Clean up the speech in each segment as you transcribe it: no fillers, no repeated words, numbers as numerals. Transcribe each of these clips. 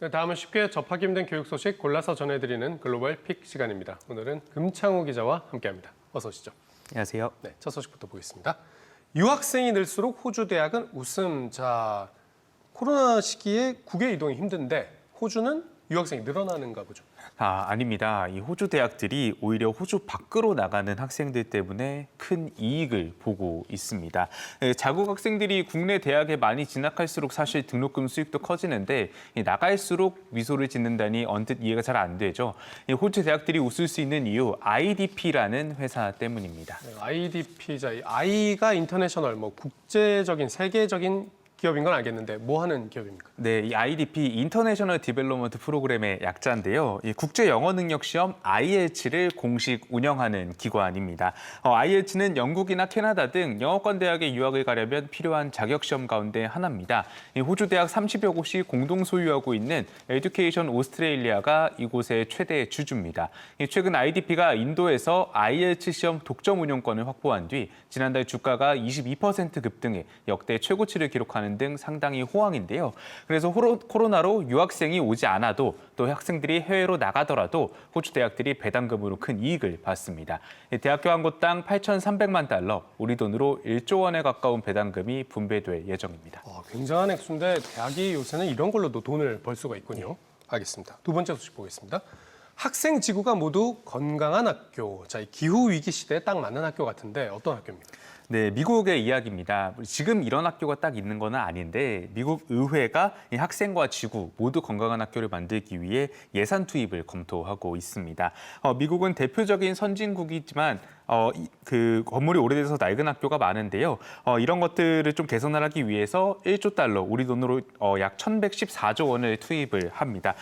네, 다음은 쉽게 접하기 힘든 교육 소식 골라서 전해드리는 글로벌 픽 시간입니다. 오늘은 금창우 기자와 함께합니다. 어서 오시죠. 안녕하세요. 네, 첫 소식부터 보겠습니다. 유학생이 늘수록 호주 대학은 웃음. 자, 코로나 시기에 국외 이동이 힘든데 호주는 유학생이 늘어나는가 보죠. 아닙니다. 이 호주 대학들이 오히려 호주 밖으로 나가는 학생들 때문에 큰 이익을 보고 있습니다. 자국 학생들이 국내 대학에 많이 진학할수록 사실 등록금 수익도 커지는데 나갈수록 미소를 짓는다니 언뜻 이해가 잘 안 되죠. 호주 대학들이 웃을 수 있는 이유 IDP라는 회사 때문입니다. 네, IDP, 자, I가 인터내셔널, 국제적인, 세계적인 기업인 건 알겠는데 뭐 하는 기업입니까? 네, 이 IDP 인터내셔널 디벨롭먼트 프로그램의 약자인데요. 이 국제 영어 능력 시험 IELTS를 공식 운영하는 기관입니다. IELTS는 영국이나 캐나다 등 영어권 대학에 유학을 가려면 필요한 자격 시험 가운데 하나입니다. 이 호주 대학 30여 곳이 공동 소유하고 있는 에듀케이션 오스트레일리아가 이곳의 최대 주주입니다. 최근 IDP가 인도에서 IELTS 시험 독점 운영권을 확보한 뒤 지난달 주가가 22% 급등해 역대 최고치를 기록하는 등 상당히 호황인데요. 그래서 코로나로 유학생이 오지 않아도 또 학생들이 해외로 나가더라도 호주 대학들이 배당금으로 큰 이익을 받습니다. 대학교 한 곳당 8,300만 달러, 우리 돈으로 1조 원에 가까운 배당금이 분배될 예정입니다. 굉장한 액수인데 대학이 요새는 이런 걸로도 돈을 벌 수가 있군요. 알겠습니다. 두 번째 소식 보겠습니다. 학생 지구가 모두 건강한 학교. 자, 이 기후 위기 시대에 딱 맞는 학교 같은데 어떤 학교입니까? 네, 미국의 이야기입니다. 지금 이런 학교가 딱 있는 건 아닌데 미국 의회가 이 학생과 지구 모두 건강한 학교를 만들기 위해 예산 투입을 검토하고 있습니다. 미국은 대표적인 선진국이지만 그 건물이 오래돼서 낡은 학교가 많은데요. 이런 것들을 좀 개선을 하기 위해서 1조 달러, 우리 돈으로 약 1,114조 원을 투입을 합니다.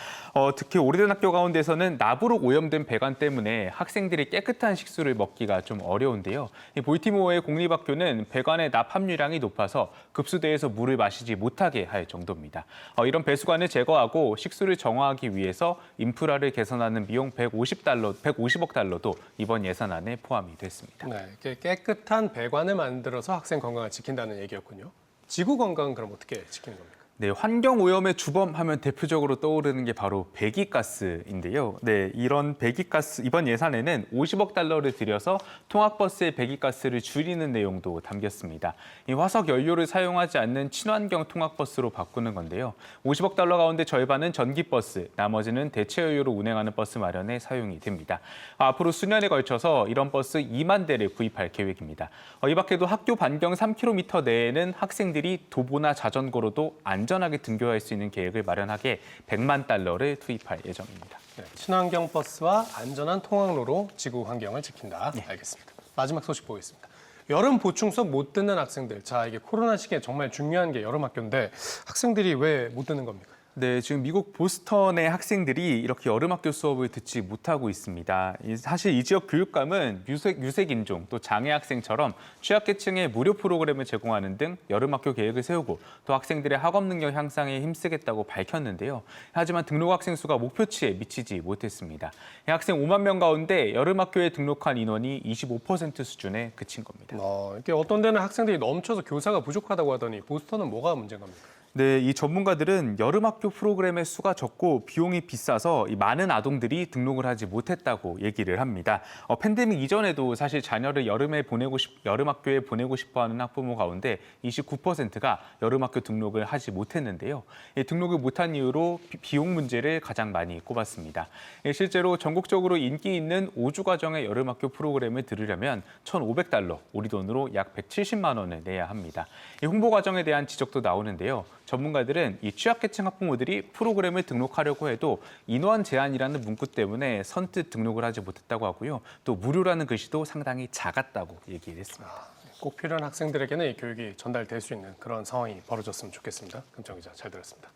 특히 오래된 학교 가운데서는 납으로 오염된 배관 때문에 학생들이 깨끗한 식수를 먹기가 좀 어려운데요. 이 볼티모어의 공립학교는 배관의 납 함유량이 높아서 급수대에서 물을 마시지 못하게 할 정도입니다. 이런 배수관을 제거하고 식수를 정화하기 위해서 인프라를 개선하는 비용 150억 달러도 이번 예산안에 포함이 됐습니다. 네, 깨끗한 배관을 만들어서 학생 건강을 지킨다는 얘기였군요. 지구 건강은 그럼 어떻게 지키는 겁니까? 네, 환경오염의 주범하면 대표적으로 떠오르는 게 바로 배기가스인데요. 네, 이런 배기가스, 이번 예산에는 50억 달러를 들여서 통학버스의 배기가스를 줄이는 내용도 담겼습니다. 이 화석 연료를 사용하지 않는 친환경 통학버스로 바꾸는 건데요. 50억 달러 가운데 절반은 전기버스, 나머지는 대체연료로 운행하는 버스 마련에 사용이 됩니다. 앞으로 수년에 걸쳐서 이런 버스 2만 대를 구입할 계획입니다. 이 밖에도 학교 반경 3km 내에는 학생들이 도보나 자전거로도 안전하게 등교할 수 있는 계획을 마련하게 100만 달러를 투입할 예정입니다. 네, 친환경 버스와 안전한 통학로로 지구 환경을 지킨다. 네. 알겠습니다. 마지막 소식 보겠습니다. 여름 보충 수업 못 듣는 학생들. 자, 이게 코로나 시기에 정말 중요한 게 여름 학교인데 학생들이 왜 못 듣는 겁니까? 네, 지금 미국 보스턴의 학생들이 이렇게 여름학교 수업을 듣지 못하고 있습니다. 사실 이 지역 교육감은 유색인종, 또 장애 학생처럼 취약계층에 무료 프로그램을 제공하는 등 여름학교 계획을 세우고 또 학생들의 학업 능력 향상에 힘쓰겠다고 밝혔는데요. 하지만 등록 학생 수가 목표치에 미치지 못했습니다. 학생 5만 명 가운데 여름학교에 등록한 인원이 25% 수준에 그친 겁니다. 이게 어떤 데는 학생들이 넘쳐서 교사가 부족하다고 하더니 보스턴은 뭐가 문제인 겁니까? 네, 이 전문가들은 여름학교 프로그램의 수가 적고 비용이 비싸서 많은 아동들이 등록을 하지 못했다고 얘기를 합니다. 팬데믹 이전에도 사실 자녀를 여름학교에 보내고 싶어하는 학부모 가운데 29%가 여름학교 등록을 하지 못했는데요. 등록을 못한 이유로 비용 문제를 가장 많이 꼽았습니다. 실제로 전국적으로 인기 있는 5주 과정의 여름학교 프로그램을 들으려면 1,500달러, 우리 돈으로 약 170만 원을 내야 합니다. 홍보 과정에 대한 지적도 나오는데요. 전문가들은 이 취약계층 학부모들이 프로그램을 등록하려고 해도 인원 제한이라는 문구 때문에 선뜻 등록을 하지 못했다고 하고요. 또 무료라는 글씨도 상당히 작았다고 얘기를 했습니다. 꼭 필요한 학생들에게는 이 교육이 전달될 수 있는 그런 상황이 벌어졌으면 좋겠습니다. 금정 기자, 잘 들었습니다.